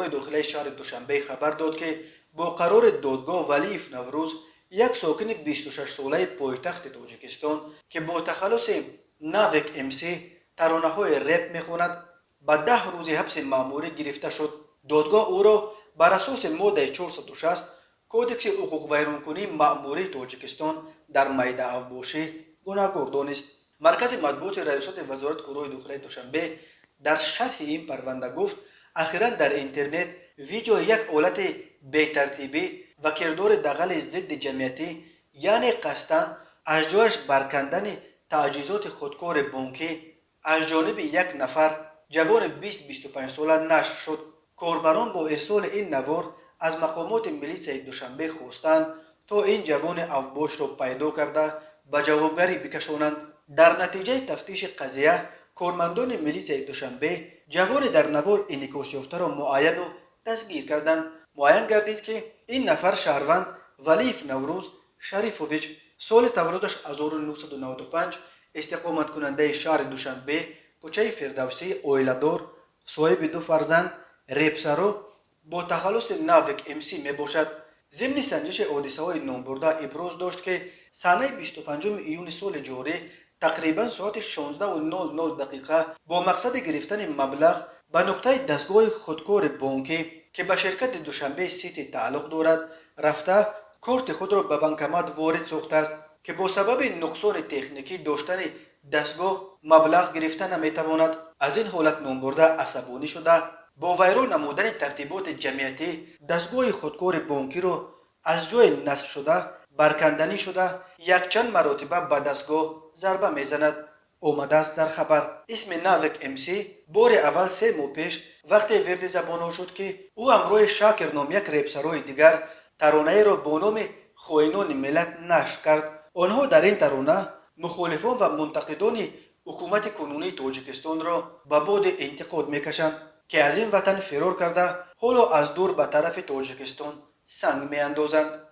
سروای داخلی شهر دوشنبه خبر داد که با قرار دادگاه ولیف نوروز یک ساکن 26 ساله پایتخت تاجیکستان که با تخلص ناوک امسی ترانه‌های رپ میخواند به 10 روز حبس مأموری گرفته شد. دادگاه او را بر اساس ماده 460 کودکس حقوق ویرانکنی مأموری تاجیکستان در میدان اوباشی گناهکار دانست. مرکز مطبوعات ریاست وزارت کارهای داخلی دوشنبه در شرح این پرونده گفت اخیرا در اینترنت ویدیو یک حالت بی‌ترتیبی و کردار دغل ضد جمعیتی یعنی قصداً از جایش برکندن تجهیزات خودکار بانکی از جانب یک نفر جوان 20-25 ساله نشر شد. کاربران با ارسال این نوار از مقامات میلیسیای دوشنبه خواستند تا این جوان اوباش را پیدا کرده به جوابگری بکشانند. در نتیجه تفتیش قضیه کارمندان میلیسیای دوشنبه جوان در نوار انعکاس یافته را معاین و دستگیر کردند. معاین گردید که این نفر شهروند ولیف نوروز شریفوویچ سال تولدش 1995 استقامت کننده شهر دوشنبه کوچه فردوسی اویلادور صاحب 2 فرزند ریپسارو با تخلص ناوک امسی می باشد. ضمن سنجش حادثه های نامبرده ابراز داشت که سنه 25 ایون سال جاری تقریبا ساعت 16:00 دقیقه با مقصد گرفتن مبلغ به نقطه دستگاه خودکار بانکی که به شرکت دوشنبه سیتی تعلق دارد رفته کارت خود را به بانکمات وارد ساخته است که با سبب نقصان تکنیکی داشتن دستگاه مبلغ گرفته نمیتواند. از این حالت نامبرده عصبانی شده با ویران نمودن ترتیبات جمعیتی دستگاه خودکار بانکی را از جای نصب شده برکندنی شده یک چند مراتبه به دستگاه ضربه میزند. آمده است در خبر. اسم ناوک امسی بار اول 3 ماه پیش وقتی ورد زبان شد که او همراه شاکر نام یک ریپسروی دیگر ترانه را با نام خائنان ملت نشر کرد. آنها در این ترانه مخالفان و منتقدان حکومت کنونی تاجیکستان را به باد انتقاد میکشند که از این وطن فرار کرده حالا از دور به طرف تاجیکستان سنگ میاندازند.